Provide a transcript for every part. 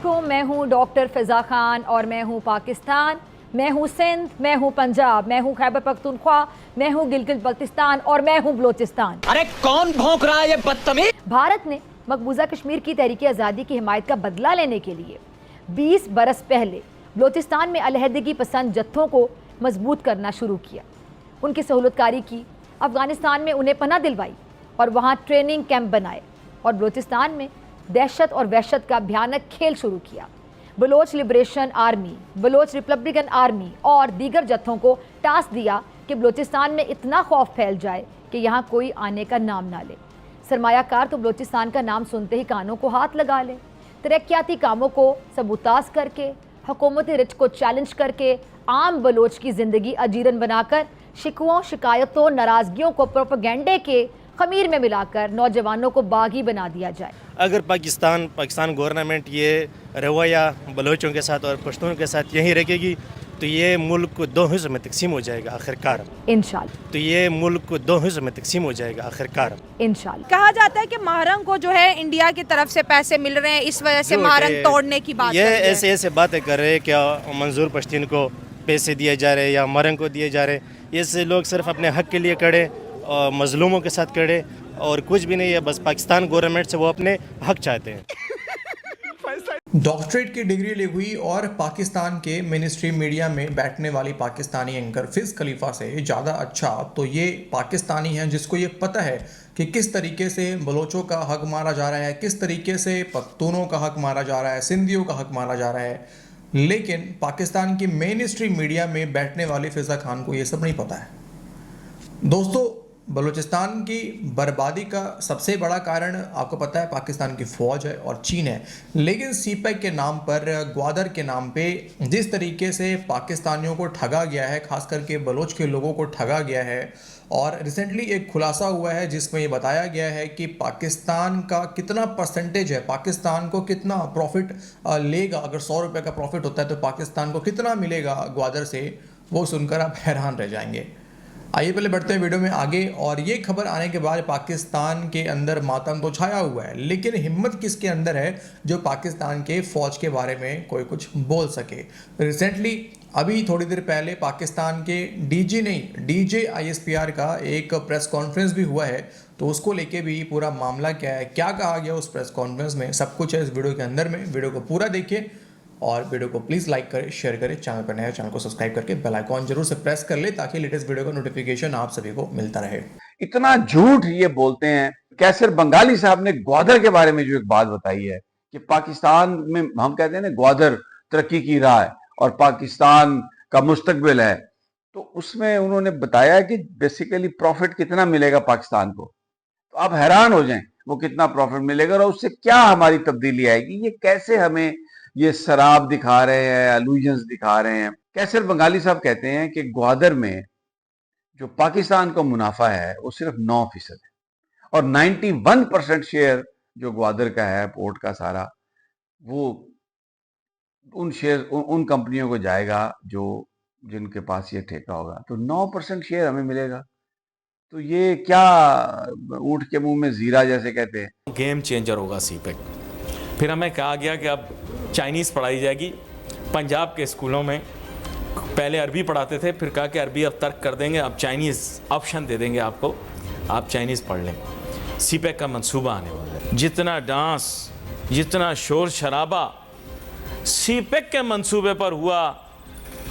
मैं हूँ डॉक्टर फिजा खान और मैं हूँ पाकिस्तान, मैं हूँ सिंध, मैं हूँ पंजाब, मैं हूँ खैबर पख्तूनख्वा, मैं हूँ गिलगित बल्तिस्तान और मैं हूँ बलोचिस्तान। अरे कौन भौंक रहा है ये बदतमीज? भारत ने मकबूजा कश्मीर की तहरीक आज़ादी की हिमायत का बदला लेने के लिए 20 बरस पहले बलोचिस्तान में अलहदगी पसंद जत्थों को मजबूत करना शुरू किया, उनकी सहूलतकारी की, अफगानिस्तान में उन्हें पनाह दिलवाई और वहाँ ट्रेनिंग कैंप बनाए और बलोचिस्तान में दहशत और वहशत का भयानक खेल शुरू किया। Baloch liberation army, Baloch republican army और दीगर जत्थों को टास्क दिया कि बलोचिस्तान में इतना खौफ फैल जाए कि यहाँ कोई आने का नाम ना ले। सरमायाकार तो बलोचिस्तान का नाम सुनते ही कानों को हाथ लगा ले। तरक्याती कामों को सबूताज करके, हुकूमती रिच को चैलेंज करके, आम बलोच की ज़िंदगी अजीरन बनाकर, शिकवों, शिकायतों, नाराज़गियों को प्रोपेगेंडे के खमीर में मिलाकर नौजवानों को बागी बना दिया जाए। अगर पाकिस्तान गवर्नमेंट ये रवैया बलोचों के साथ और पश्तूनों के साथ यही रखेगी तो ये मुल्क दो हिस्सों में तकसीम हो जाएगा आखिरकार इंशाल्लाह। तो ये मुल्क दो हिस्सों में तकसीम हो जाएगा आखिरकार इंशाल्लाह। कहा जाता है कि महरंग को जो है इंडिया की तरफ से पैसे मिल रहे हैं, इस वजह से महरंग तोड़ने की बात ये कर रही है। ऐसे बातें कर रहे हैं। क्या मंजूर पश्तीन को पैसे दिए जा रहे हैं या महरंग को दिए जा रहे हैं? ये लोग सिर्फ अपने हक के लिए खड़े और मजलूमों के साथ खड़े और कुछ भी नहीं है। बस पाकिस्तान गवर्नमेंट से वो अपने हक चाहते हैं। डॉक्टरेट की डिग्री ली हुई और पाकिस्तान के मिनिस्ट्री मीडिया में बैठने वाली पाकिस्तानी एंकर फिज खलीफा से ज़्यादा अच्छा तो ये पाकिस्तानी है जिसको ये पता है कि किस तरीके से बलोचों का हक मारा जा रहा है, किस तरीके से पख्तूनों का हक मारा जा रहा है, सिंधियों का हक मारा जा रहा है। लेकिन पाकिस्तान की मिनिस्ट्री मीडिया में बैठने वाली फिजा खान को ये सब नहीं पता है। दोस्तों, बलूचिस्तान की बर्बादी का सबसे बड़ा कारण आपको पता है पाकिस्तान की फ़ौज है और चीन है। लेकिन सीपैक के नाम पर, ग्वादर के नाम पे जिस तरीके से पाकिस्तानियों को ठगा गया है, खास करके बलोच के लोगों को ठगा गया है, और रिसेंटली एक खुलासा हुआ है जिसमें ये बताया गया है कि पाकिस्तान का कितना परसेंटेज है, पाकिस्तान को कितना प्रॉफिट लेगा। अगर 100 रुपये का प्रॉफिट होता है तो पाकिस्तान को कितना मिलेगा ग्वादर से, वो सुनकर आप हैरान रह जाएंगे। आइए पहले बढ़ते हैं वीडियो में आगे। और ये खबर आने के बाद पाकिस्तान के अंदर मातम तो छाया हुआ है, लेकिन हिम्मत किसके अंदर है जो पाकिस्तान के फ़ौज के बारे में कोई कुछ बोल सके। रिसेंटली अभी थोड़ी देर पहले पाकिस्तान के डीजे ISPR का एक प्रेस कॉन्फ्रेंस भी हुआ है, तो उसको लेके भी पूरा मामला क्या है, क्या कहा गया उस प्रेस कॉन्फ्रेंस में, सब कुछ है इस वीडियो के अंदर में। वीडियो को पूरा देखिए और वीडियो को प्लीज़ लाइक करें, शेयर करें, चैनल पर नया है चैनल को सब्सक्राइब करके बेल आइकॉन जरूर से प्रेस कर ले ताकि लेटेस्ट वीडियो का नोटिफिकेशन आप सभी को मिलता रहे। इतना झूठ ये बोलते हैं। कैसर बंगाली साहब ने ग्वादर के बारे में जो एक बात बताई है कि पाकिस्तान में हम कहते हैं ना ग्वादर तरक्की की राह है और पाकिस्तान का मुस्तकबिल है, तो उसमें उन्होंने बताया कि बेसिकली प्रॉफिट कितना मिलेगा पाकिस्तान को। तो आप हैरान हो जाएं वो कितना प्रॉफिट मिलेगा और उससे क्या हमारी तब्दीली आएगी। ये कैसे हमें ये शराब दिखा रहे हैं, अलूजन्स दिखा रहे हैं। कैसर बंगाली साहब कहते हैं कि ग्वादर में जो पाकिस्तान का मुनाफा है वो सिर्फ 9% है और 91% शेयर जो ग्वादर का है पोर्ट का सारा, वो उन शेयर उन कंपनियों को जाएगा जो जिनके पास ये ठेका होगा। तो 9% शेयर हमें मिलेगा। तो ये क्या ऊंट के मुंह में जीरा जैसे कहते हैं। गेम चेंजर होगा सीपेक। फिर हमें कहा गया कि अब चाइनीज़ पढ़ाई जाएगी। पंजाब के स्कूलों में पहले अरबी पढ़ाते थे, फिर कहा कि अरबी अब तर्क कर देंगे, अब चाइनीज़ ऑप्शन दे देंगे आपको, आप चाइनीज़ पढ़ लें। सीपेक का मंसूबा आने वाला है। जितना डांस, जितना शोर शराबा सीपेक के मंसूबे पर हुआ,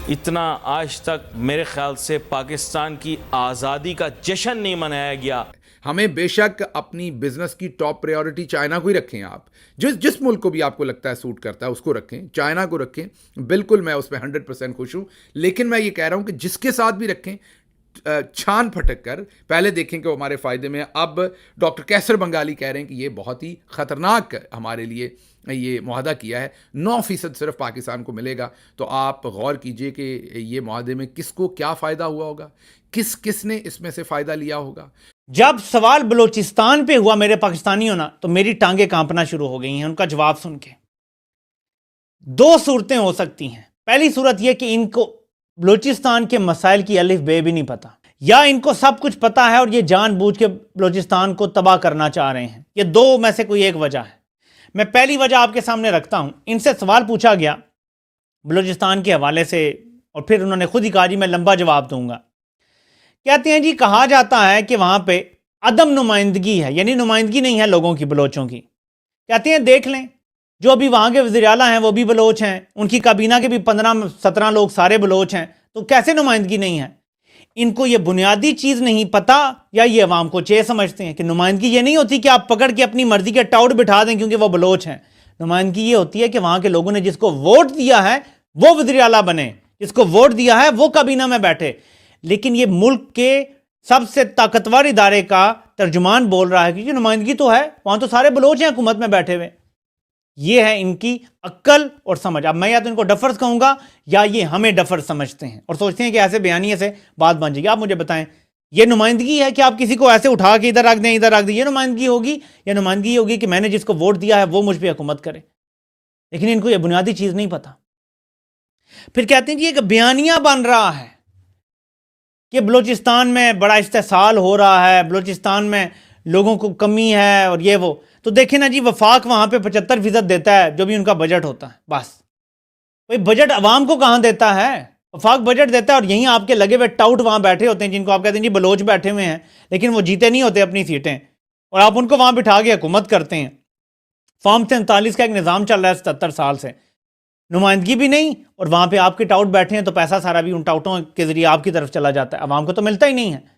इतना आज तक मेरे ख्याल से पाकिस्तान की आज़ादी का जश्न नहीं मनाया गया। हमें बेशक अपनी बिजनेस की टॉप प्रायोरिटी चाइना को ही रखें। आप जिस मुल्क को भी आपको लगता है सूट करता है उसको रखें, चाइना को रखें, बिल्कुल मैं उसमें 100% खुश हूँ। लेकिन मैं ये कह रहा हूँ कि जिसके साथ भी रखें छान फटक कर पहले देखें कि वो हमारे फ़ायदे में है। अब डॉक्टर कैसर बंगाली कह रहे हैं कि ये बहुत ही ख़तरनाक हमारे लिए ये मुआहदा किया है, 9% सिर्फ पाकिस्तान को मिलेगा। तो आप गौर कीजिए कि ये मुआहदे में किसको क्या फ़ायदा हुआ होगा, किसने इसमें से फ़ायदा लिया होगा। जब सवाल बलूचिस्तान पे हुआ मेरे पाकिस्तानियों ना, तो मेरी टांगें कांपना शुरू हो गई हैं उनका जवाब सुन के। दो सूरतें हो सकती हैं। पहली सूरत यह कि इनको बलूचिस्तान के मसाइल की अलिफ बे भी नहीं पता, या इनको सब कुछ पता है और ये जानबूझ के बलूचिस्तान को तबाह करना चाह रहे हैं। ये दो में से कोई एक वजह है। मैं पहली वजह आपके सामने रखता हूं। इनसे सवाल पूछा गया बलूचिस्तान के हवाले से और फिर उन्होंने खुद ही कहा जी मैं लंबा जवाब दूंगा। कहते हैं जी कहा जाता है कि वहां पे अदम नुमाइंदगी है, यानी नुमाइंदगी नहीं है लोगों की, बलोचों की। कहते हैं देख लें जो अभी वहां के वज़ीर आला हैं वो भी बलोच हैं, उनकी काबीना के भी 15-17 लोग सारे बलोच हैं, तो कैसे नुमाइंदगी नहीं है? इनको ये बुनियादी चीज़ नहीं पता या ये अवाम को चे समझते हैं कि नुमाइंदगी ये नहीं होती कि आप पकड़ के अपनी मर्जी के टाउट बिठा दें क्योंकि वो बलोच हैं। नुमाइंदगी ये होती है कि वहां के लोगों ने जिसको वोट दिया है वो वज़ीर आला बने, जिसको वोट दिया है वो काबीना में बैठे। लेकिन ये मुल्क के सबसे ताकतवर इदारे का तर्जुमान बोल रहा है कि नुमाइंदगी तो है, वहां तो सारे बलोच हैं हुकूमत में बैठे हुए। ये है इनकी अक्ल और समझ। अब मैं या तो इनको डफर्स कहूंगा या ये हमें डफर्स समझते हैं और सोचते हैं कि ऐसे बयानिए से बात बन जाएगी। आप मुझे बताएं ये नुमाइंदगी है कि आप किसी को ऐसे उठा के इधर रख दें इधर रख दें, ये नुमाइंदगी होगी? या नुमाइंदगी होगी कि मैंने जिसको वोट दिया है वो मुझ पर हुकूमत करे? लेकिन इनको ये बुनियादी चीज नहीं पता। फिर कहते हैं कि एक बयानिया बन रहा है कि बलूचिस्तान में बड़ा इस्तेसाल हो रहा है, बलूचिस्तान में लोगों को कमी है और ये वो। तो देखें ना जी, वफाक वहां पे 75% देता है जो भी उनका बजट होता है। बस भाई बजट अवाम को कहां देता है? वफाक बजट देता है और यहीं आपके लगे हुए टाउट वहां बैठे होते हैं जिनको आप कहते हैं जी बलोच बैठे हुए हैं, लेकिन वो जीते नहीं होते अपनी सीटें और आप उनको वहां बिठा के हुकूमत करते हैं। फॉर्म 43 का एक निज़ाम चल रहा है 77 साल से, नुमाइंदगी भी नहीं और वहां पे आपके टाउट बैठे हैं तो पैसा सारा भी उन टाउटों के जरिए आपकी तरफ चला जाता है, अवाम को तो मिलता ही नहीं है।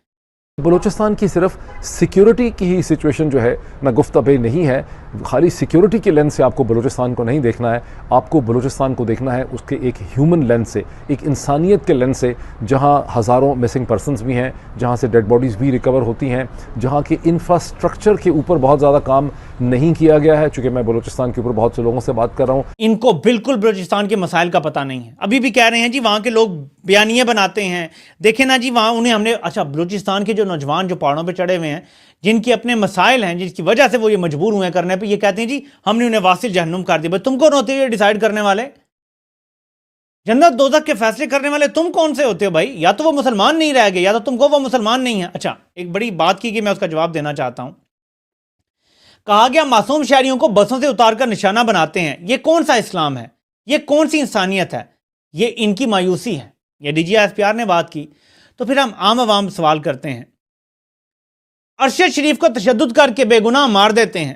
बलूचिस्तान की सिर्फ सिक्योरिटी की ही सिचुएशन जो है ना गुफ्तबे नहीं है, खाली सिक्योरिटी के लेंस से आपको बलूचिस्तान को नहीं देखना है, आपको बलूचिस्तान को देखना है उसके एक ह्यूमन लेंस से, एक इंसानियत के लेंस से, जहां हज़ारों मिसिंग पर्सनस भी हैं, जहां से डेड बॉडीज़ भी रिकवर होती हैं, जहां के इंफ्रास्ट्रक्चर के ऊपर बहुत ज़्यादा काम नहीं किया गया है। चूँकि मैं बलूचिस्तान के ऊपर बहुत से लोगों से बात कर रहा हूँ, इनको बिल्कुल बलूचिस्तान के मसाइल का पता नहीं है। अभी भी कह रहे हैं जी वहाँ के लोग बयानिए बनाते हैं, देखें ना जी वहाँ उन्हें हमने अच्छा बलूचिस्तान के जो नौजवान जो पहाड़ों पे चढ़े हुए हैं जिनके अपने मसाइल हैं जिसकी वजह से वो ये मजबूर हुए करने पे, ये कहते हैं जी हमने उन्हें वासिल जहन्नुम कर दिया। भाई तुम कौन होते हो ये डिसाइड करने वाले? जन्नत दोज़ख के फैसले करने वाले तुम कौन से होते हो भाई? या तो वो मुसलमान नहीं रह गए या तो तुमको वो मुसलमान नहीं है। अच्छा एक बड़ी बात की कि मैं उसका जवाब देना चाहता हूं। कहा गया मासूम शहरियों को बसों से उतारकर निशाना बनाते हैं। ये कौन सा इस्लाम है? ये कौन सी इंसानियत है? ये इनकी मायूसी है। ये DGISPR ने बात की तो फिर हम आम आवाम सवाल करते हैं। अरशद शरीफ को तशद्दुद करके बेगुनाह मार देते हैं,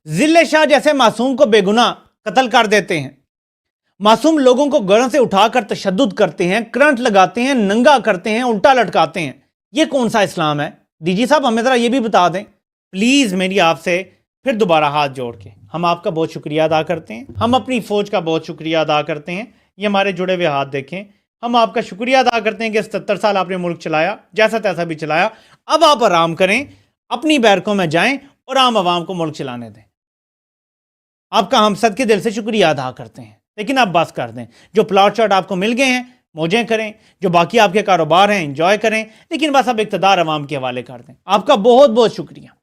जिले शाह जैसे मासूम को बेगुनाह कत्ल कर देते हैं, मासूम लोगों को घरों से उठाकर तशद्दुद करते हैं, करंट लगाते हैं, नंगा करते हैं, उल्टा लटकाते हैं। ये कौन सा इस्लाम है? DG साहब हमें ज़रा ये भी बता दें प्लीज़। मेरी आपसे फिर दोबारा हाथ जोड़ के हम आपका बहुत शुक्रिया अदा करते हैं, हम अपनी फ़ौज का बहुत शुक्रिया अदा करते हैं। ये हमारे जुड़े हुए हाथ देखें, हम आपका शुक्रिया अदा करते हैं कि 77 साल आपने मुल्क चलाया, जैसा तैसा भी चलाया। अब आप आराम करें, अपनी बैरकों में जाएं और आम आवाम को मुल्क चलाने दें। आपका हम सदके दिल से शुक्रिया अदा करते हैं, लेकिन आप बस कर दें। जो प्लॉट शॉट आपको मिल गए हैं मौजें करें, जो बाकी आपके कारोबार हैं एंजॉय करें, लेकिन बस अब इक़्तिदार आवाम के हवाले कर दें। आपका बहुत बहुत शुक्रिया।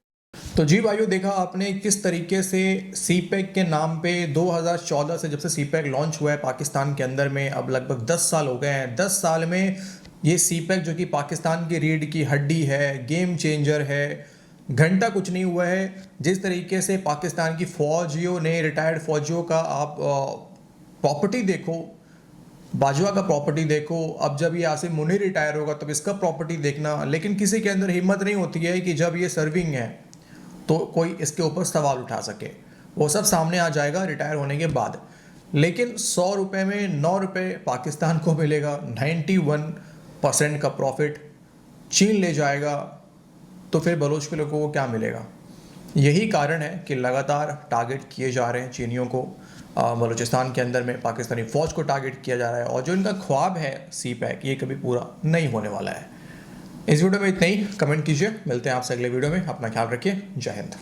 तो जी भाइयों, देखा आपने किस तरीके से CPEC के नाम पे 2014 से जब से CPEC लॉन्च हुआ है पाकिस्तान के अंदर में, अब लगभग 10 साल हो गए हैं। 10 साल में ये CPEC जो कि पाकिस्तान की रीढ़ की हड्डी है, गेम चेंजर है, घंटा कुछ नहीं हुआ है। जिस तरीके से पाकिस्तान की फौजियों ने, रिटायर्ड फौजियों का आप प्रॉपर्टी देखो, बाजवा का प्रॉपर्टी देखो, अब जब ये आसिम मुनीर रिटायर होगा तब इसका प्रॉपर्टी देखना, लेकिन किसी के अंदर हिम्मत नहीं होती है कि जब ये सर्विंग है तो कोई इसके ऊपर सवाल उठा सके। वो सब सामने आ जाएगा रिटायर होने के बाद। लेकिन 100 रुपये में 9 रुपये पाकिस्तान को मिलेगा, 91% का प्रॉफिट चीन ले जाएगा, तो फिर बलोच के लोगों को क्या मिलेगा? यही कारण है कि लगातार टारगेट किए जा रहे हैं चीनियों को। बलूचिस्तान के अंदर में पाकिस्तानी फ़ौज को टारगेट किया जा रहा है और जो इनका ख्वाब है CPEC, ये कभी पूरा नहीं होने वाला है। इस वीडियो में इतना ही। कमेंट कीजिए, मिलते हैं आपसे अगले वीडियो में। अपना ख्याल रखिए। जय हिंद।